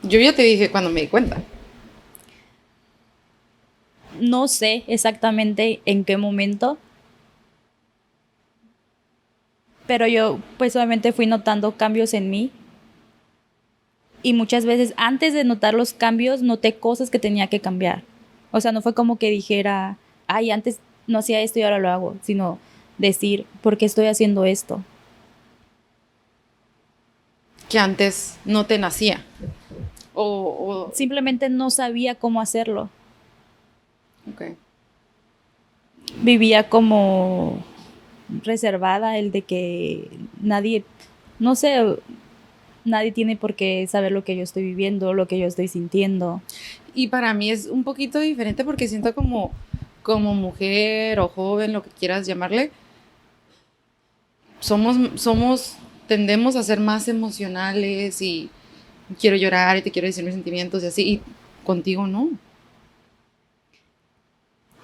Yo ya te dije cuando me di cuenta. No sé exactamente en qué momento, pero yo pues obviamente fui notando cambios en mí. Y muchas veces antes de notar los cambios, noté cosas que tenía que cambiar. O sea, no fue como que dijera, ay, antes no hacía esto y ahora lo hago, sino decir, ¿por qué estoy haciendo esto? Que antes no te nacía. O... Simplemente no sabía cómo hacerlo. Okay. Vivía como reservada, el de que nadie, no sé, nadie tiene por qué saber lo que yo estoy viviendo, lo que yo estoy sintiendo. Y para mí es un poquito diferente porque siento como mujer o joven, lo que quieras llamarle, tendemos a ser más emocionales y quiero llorar y te quiero decir mis sentimientos y así, y contigo no.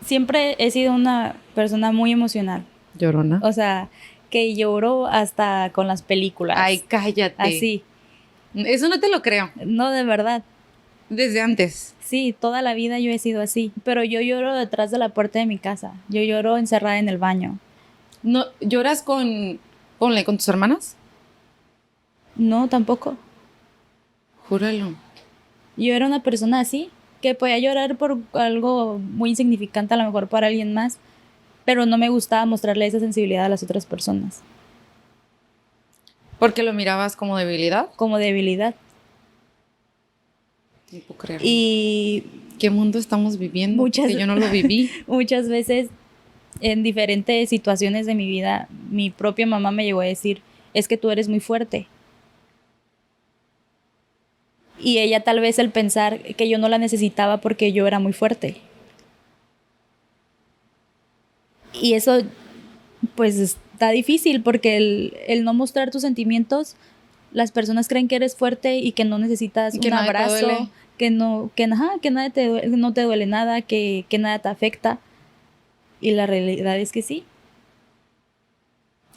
Siempre he sido una persona muy emocional. Llorona. O sea, que lloro hasta con las películas. Ay, cállate. Así. Eso no te lo creo. No, de verdad. Desde antes. Sí, toda la vida yo he sido así. Pero yo lloro detrás de la puerta de mi casa. Yo lloro encerrada en el baño. No, ¿lloras con tus hermanas? No, tampoco. Júralo. Yo era una persona así, que podía llorar por algo muy insignificante, a lo mejor para alguien más, pero no me gustaba mostrarle esa sensibilidad a las otras personas. ¿Porque lo mirabas como debilidad? Como debilidad. No puedo creerlo. Y ¿qué mundo estamos viviendo? Que yo no lo viví. Muchas veces, en diferentes situaciones de mi vida, mi propia mamá me llegó a decir, es que tú eres muy fuerte. Y ella tal vez el pensar que yo no la necesitaba porque yo era muy fuerte. Y eso pues está difícil porque el no mostrar tus sentimientos, las personas creen que eres fuerte y que no necesitas un abrazo, que no te duele nada, que nada te afecta. Y la realidad es que sí.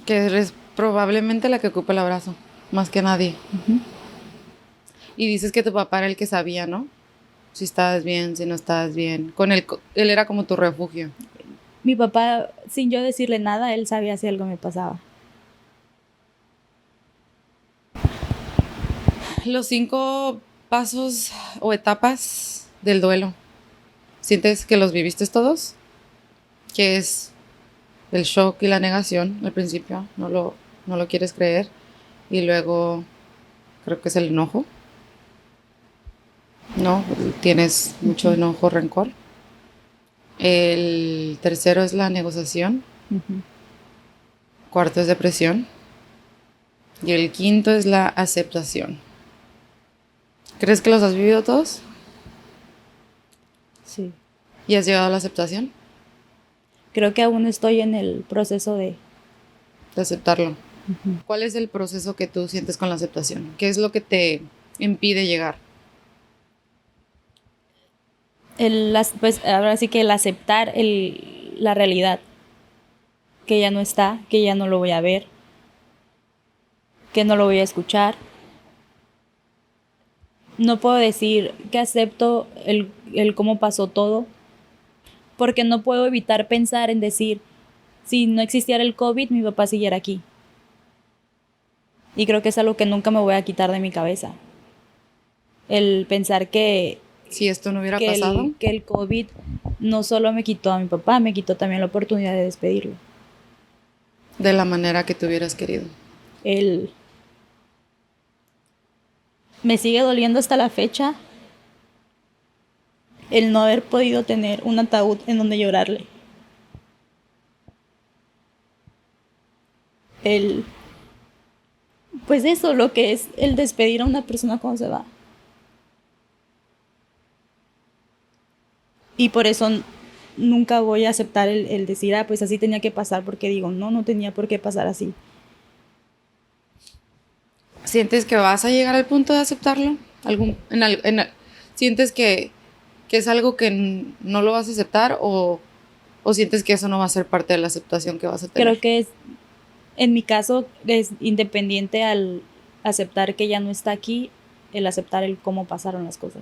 Que eres probablemente la que ocupa el abrazo, más que nadie. Uh-huh. Y dices que tu papá era el que sabía, ¿no? Si estabas bien, si no estabas bien. Él era como tu refugio. Mi papá, sin yo decirle nada, él sabía si algo me pasaba. Los 5 pasos o etapas del duelo, ¿sientes que los viviste todos? Que es el shock y la negación al principio, no lo quieres creer. Y luego creo que es el enojo. No, tienes mucho enojo, rencor. El tercero es la negociación. Uh-huh. Cuarto es depresión. Y el quinto es la aceptación. ¿Crees que los has vivido todos? Sí. ¿Y has llegado a la aceptación? Creo que aún estoy en el proceso de aceptarlo. Uh-huh. ¿Cuál es el proceso que tú sientes con la aceptación? ¿Qué es lo que te impide llegar? Pues ahora sí que el aceptar la realidad, que ya no está, que ya no lo voy a ver, que no lo voy a escuchar. No puedo decir que acepto el cómo pasó todo, porque no puedo evitar pensar en decir, si no existiera el COVID, mi papá siguiera aquí. Y creo que es algo que nunca me voy a quitar de mi cabeza. El pensar que si esto no hubiera pasado, que el COVID no solo me quitó a mi papá, me quitó también la oportunidad de despedirlo. De la manera que tú hubieras querido. me sigue doliendo hasta la fecha el no haber podido tener un ataúd en donde llorarle. Pues eso, lo que es el despedir a una persona cuando se va. Y por eso nunca voy a aceptar el decir, pues así tenía que pasar, porque digo, no tenía por qué pasar así. ¿Sientes que vas a llegar al punto de aceptarlo? ¿Sientes que es algo que no lo vas a aceptar o sientes que eso no va a ser parte de la aceptación que vas a tener? Creo que en mi caso es independiente al aceptar que ya no está aquí, el aceptar el cómo pasaron las cosas.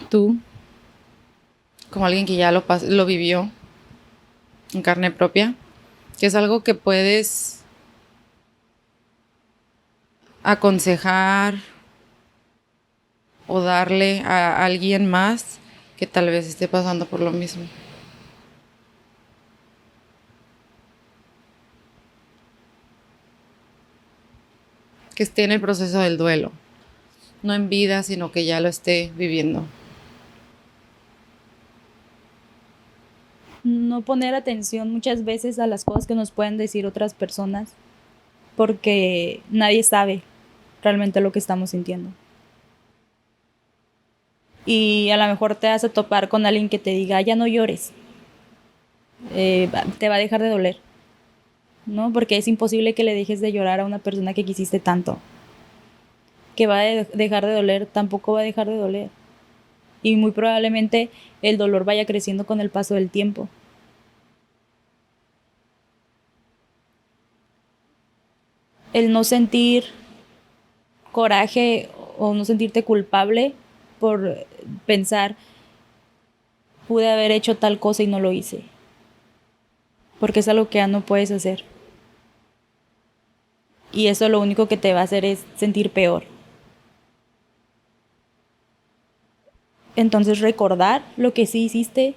Tú, como alguien que ya lo vivió en carne propia, que es algo que puedes aconsejar o darle a alguien más que tal vez esté pasando por lo mismo. Que esté en el proceso del duelo, no en vida, sino que ya lo esté viviendo. No poner atención muchas veces a las cosas que nos pueden decir otras personas, porque nadie sabe realmente lo que estamos sintiendo. Y a lo mejor te vas a topar con alguien que te diga, ya no llores, te va a dejar de doler, ¿no? Porque es imposible que le dejes de llorar a una persona que quisiste tanto. Que va a dejar de doler, tampoco va a dejar de doler. Y muy probablemente el dolor vaya creciendo con el paso del tiempo. El no sentir coraje o no sentirte culpable por pensar, pude haber hecho tal cosa y no lo hice. Porque es algo que ya no puedes hacer. Y eso lo único que te va a hacer es sentir peor. Entonces recordar lo que sí hiciste,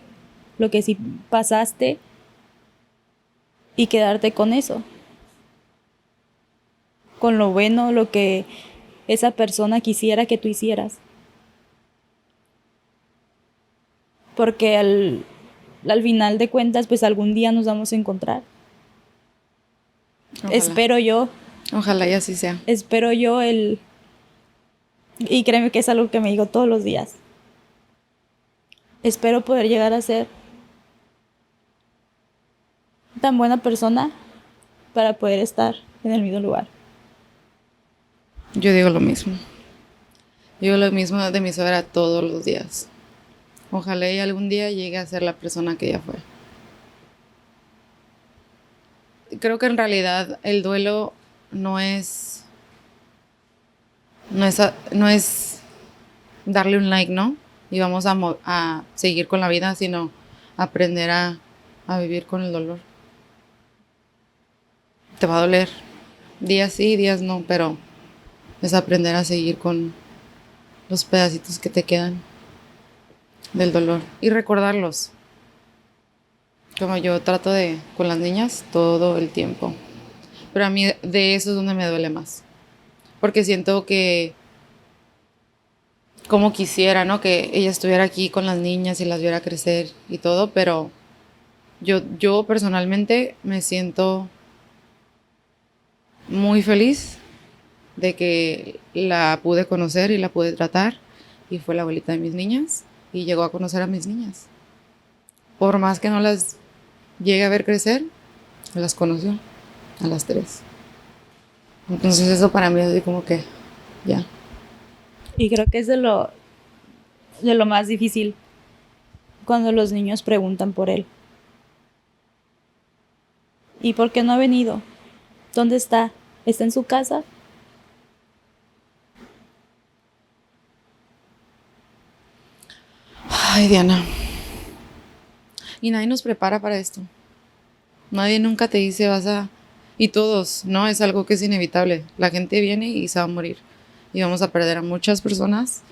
lo que sí pasaste y quedarte con eso. Con lo bueno, lo que esa persona quisiera que tú hicieras. Porque al final de cuentas, pues algún día nos vamos a encontrar. Ojalá. Espero yo. Ojalá y así sea. Espero yo y créeme que es algo que me digo todos los días. Espero poder llegar a ser tan buena persona para poder estar en el mismo lugar. Yo digo lo mismo. Digo lo mismo de mi suegra todos los días. Ojalá y algún día llegue a ser la persona que ella fue. Creo que en realidad el duelo no es darle un like, ¿no? Y vamos a seguir con la vida, sino aprender a vivir con el dolor. Te va a doler. Días sí, días no, pero es aprender a seguir con los pedacitos que te quedan del dolor y recordarlos. Como yo trato con las niñas todo el tiempo. Pero a mí de eso es donde me duele más. Porque siento que como quisiera, ¿no? Que ella estuviera aquí con las niñas y las viera crecer y todo, pero yo personalmente me siento muy feliz de que la pude conocer y la pude tratar y fue la abuelita de mis niñas y llegó a conocer a mis niñas. Por más que no las llegue a ver crecer, las conoció a las 3. Entonces eso para mí es así como que ya. Y creo que es de lo más difícil cuando los niños preguntan por él. ¿Y por qué no ha venido? ¿Dónde está? ¿Está en su casa? Ay, Diana. Y nadie nos prepara para esto. Nadie nunca te dice y todos, ¿no? Es algo que es inevitable. La gente viene y se va a morir. Y vamos a perder a muchas personas.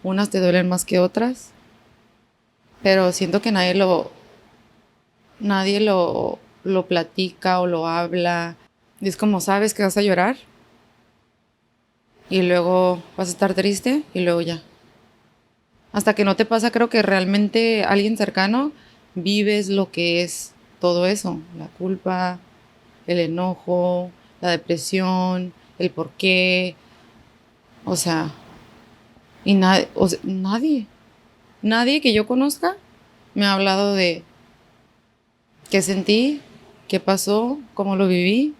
Unas te duelen más que otras. Pero siento que nadie lo lo platica o lo habla. Y es como, sabes que vas a llorar y luego vas a estar triste y luego ya. Hasta que no te pasa, creo que realmente alguien cercano, vives lo que es todo eso. La culpa, el enojo, la depresión, el por qué. O sea, y nadie que yo conozca me ha hablado de qué sentí, qué pasó, cómo lo viví,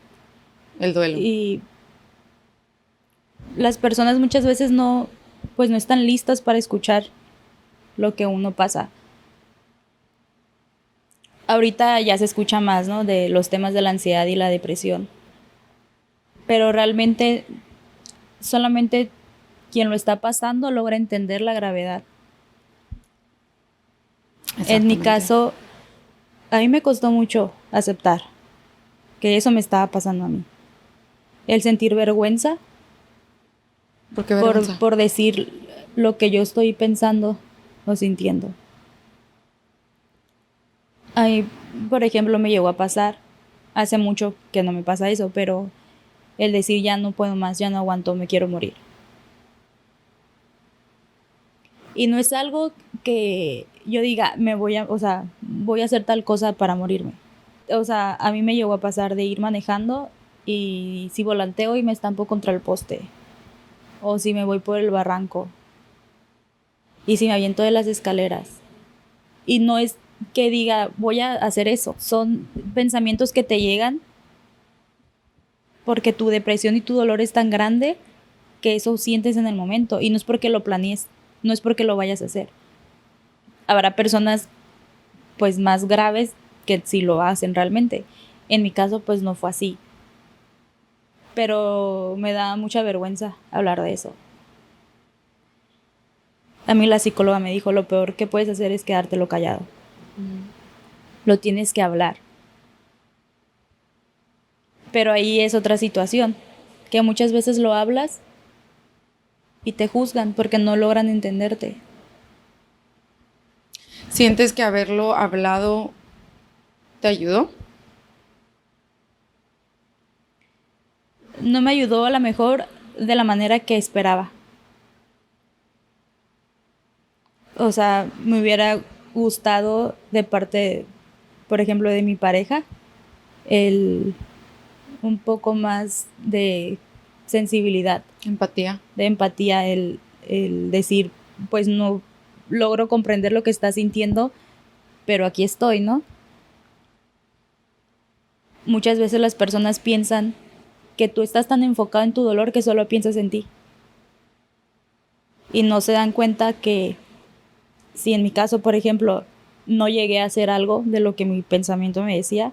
el duelo. Y las personas muchas veces no, pues no están listas para escuchar lo que uno pasa. Ahorita ya se escucha más, ¿no? De los temas de la ansiedad y la depresión. Pero realmente solamente quien lo está pasando logra entender la gravedad. En mi caso, a mí me costó mucho aceptar que eso me estaba pasando a mí. El sentir vergüenza. ¿Por qué vergüenza? Por decir lo que yo estoy pensando o sintiendo. Ay, por ejemplo, me llegó a pasar, hace mucho que no me pasa eso, pero el decir ya no puedo más, ya no aguanto, me quiero morir. Y no es algo que yo diga, voy a hacer tal cosa para morirme. O sea, a mí me llegó a pasar de ir manejando y si volanteo y me estampo contra el poste, o si me voy por el barranco, y si me aviento de las escaleras. Y no es que diga, voy a hacer eso. Son pensamientos que te llegan porque tu depresión y tu dolor es tan grande que eso sientes en el momento. Y no es porque lo planees, no es porque lo vayas a hacer. Habrá personas pues más graves que sí lo hacen realmente. En mi caso pues no fue así. Pero me da mucha vergüenza hablar de eso. A mí la psicóloga me dijo, lo peor que puedes hacer es quedártelo callado. Lo tienes que hablar. Pero ahí es otra situación, que muchas veces lo hablas y te juzgan porque no logran entenderte. ¿Sientes que haberlo hablado te ayudó? No me ayudó a lo mejor de la manera que esperaba. O sea, me hubiera gustado de parte, por ejemplo, de mi pareja, un poco más de sensibilidad. Empatía. De empatía, el decir, pues no logro comprender lo que estás sintiendo, pero aquí estoy, ¿no? Muchas veces las personas piensan que tú estás tan enfocado en tu dolor que solo piensas en ti. Y no se dan cuenta que si en mi caso, por ejemplo, no llegué a hacer algo de lo que mi pensamiento me decía,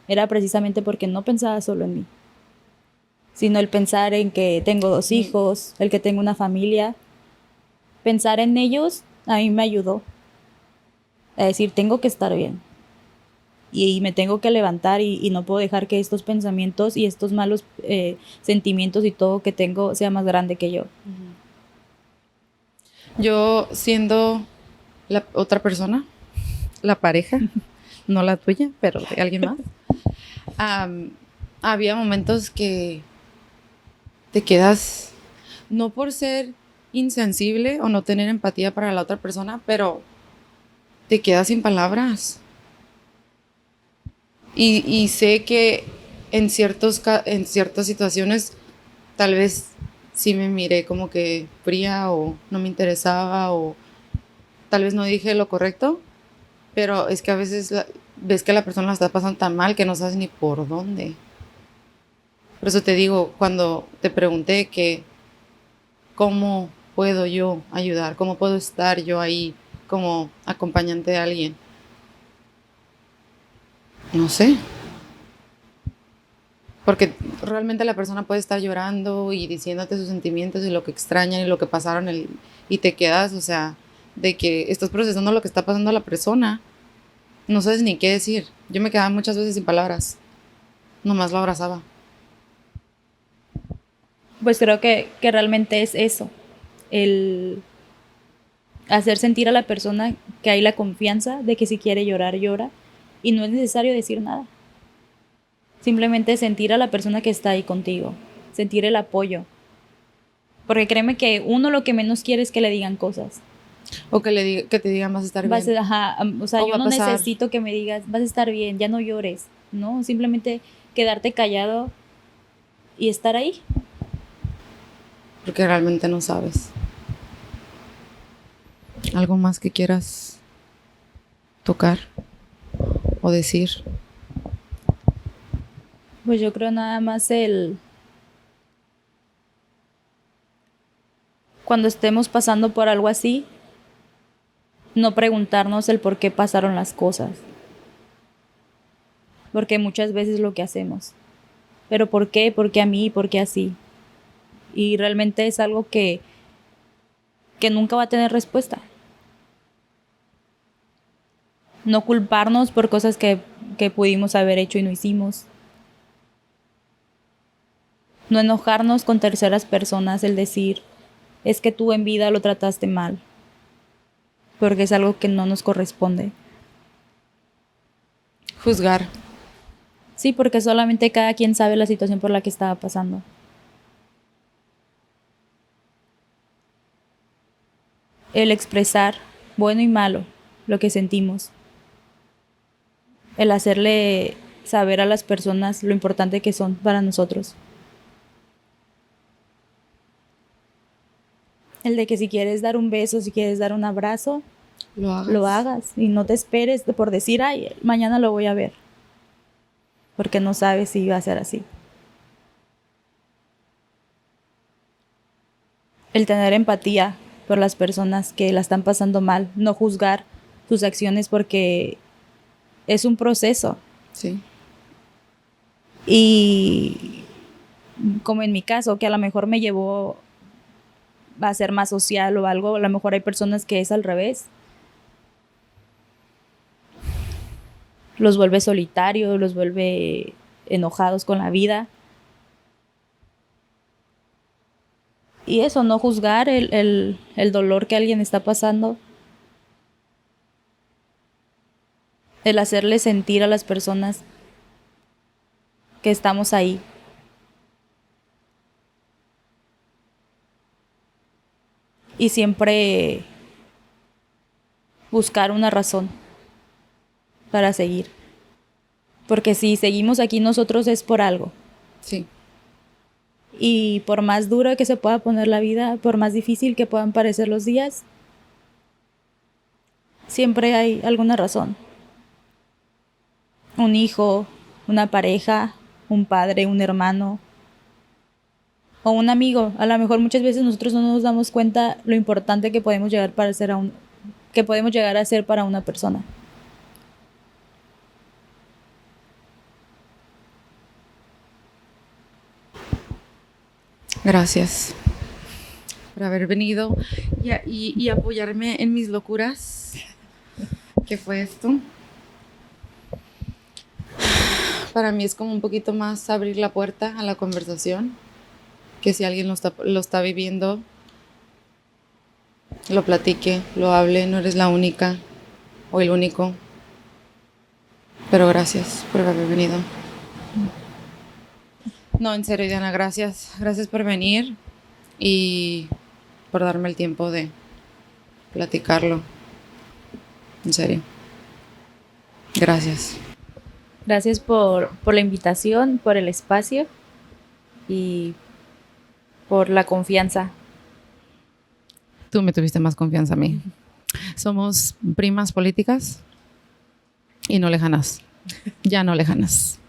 era precisamente porque no pensaba solo en mí, sino el pensar en que tengo 2 hijos, el que tengo una familia. Pensar en ellos a mí me ayudó a decir, tengo que estar bien. Y me tengo que levantar y no puedo dejar que estos pensamientos y estos malos sentimientos y todo que tengo sea más grande que yo. Yo siendo la otra persona, la pareja, no la tuya, pero de alguien más, había momentos que te quedas, no por ser insensible o no tener empatía para la otra persona, pero te quedas sin palabras. Y sé que en ciertas situaciones tal vez sí me miré como que fría o no me interesaba o tal vez no dije lo correcto, pero es que a veces ves que la persona la está pasando tan mal que no sabes ni por dónde. Por eso te digo, cuando te pregunté que cómo puedo yo ayudar, cómo puedo estar yo ahí como acompañante de alguien, no sé. Porque realmente la persona puede estar llorando y diciéndote sus sentimientos y lo que extrañan y lo que pasaron y te quedas, o sea, de que estás procesando lo que está pasando a la persona. No sabes ni qué decir. Yo me quedaba muchas veces sin palabras. Nomás lo abrazaba. Pues creo que realmente es eso, el hacer sentir a la persona que hay la confianza de que si quiere llorar, llora, y no es necesario decir nada. Simplemente sentir a la persona que está ahí contigo, sentir el apoyo. Porque créeme que uno lo que menos quiere es que le digan cosas. O que te digan vas a estar bien. O sea, yo no necesito que me digas vas a estar bien, ya no llores, ¿no? Simplemente quedarte callado y estar ahí. Porque realmente no sabes. ¿Algo más que quieras tocar o decir? Pues yo creo nada más cuando estemos pasando por algo así, no preguntarnos el por qué pasaron las cosas. Porque muchas veces lo que hacemos. Pero ¿por qué? ¿Por qué a mí? ¿Por qué así? Y realmente es algo que nunca va a tener respuesta. No culparnos por cosas que pudimos haber hecho y no hicimos. No enojarnos con terceras personas, el decir, es que tú en vida lo trataste mal. Porque es algo que no nos corresponde. Juzgar. Sí, porque solamente cada quien sabe la situación por la que estaba pasando. El expresar, bueno y malo, lo que sentimos. El hacerle saber a las personas lo importante que son para nosotros. El de que si quieres dar un beso, si quieres dar un abrazo, lo hagas. Y no te esperes por decir, ay, mañana lo voy a ver. Porque no sabes si va a ser así. El tener empatía por las personas que la están pasando mal. No juzgar sus acciones porque es un proceso. Sí. Y como en mi caso, que a lo mejor me llevó a ser más social o algo, a lo mejor hay personas que es al revés. Los vuelve solitarios, los vuelve enojados con la vida. Y eso, no juzgar el dolor que alguien está pasando. El hacerle sentir a las personas que estamos ahí. Y siempre buscar una razón para seguir. Porque si seguimos aquí nosotros es por algo. Sí. Y por más dura que se pueda poner la vida, por más difícil que puedan parecer los días, siempre hay alguna razón. Un hijo, una pareja, un padre, un hermano o un amigo. A lo mejor muchas veces nosotros no nos damos cuenta lo importante que podemos llegar a ser para una persona. Gracias por haber venido y apoyarme en mis locuras. ¿Qué fue esto? Para mí es como un poquito más abrir la puerta a la conversación. Que si alguien lo está viviendo, lo platique, lo hable. No eres la única o el único. Pero gracias por haber venido. No, en serio, Diana, gracias. Gracias por venir y por darme el tiempo de platicarlo. En serio. Gracias. Gracias por la invitación, por el espacio y por la confianza. Tú me tuviste más confianza a mí. Somos primas políticas y no lejanas. Ya no lejanas.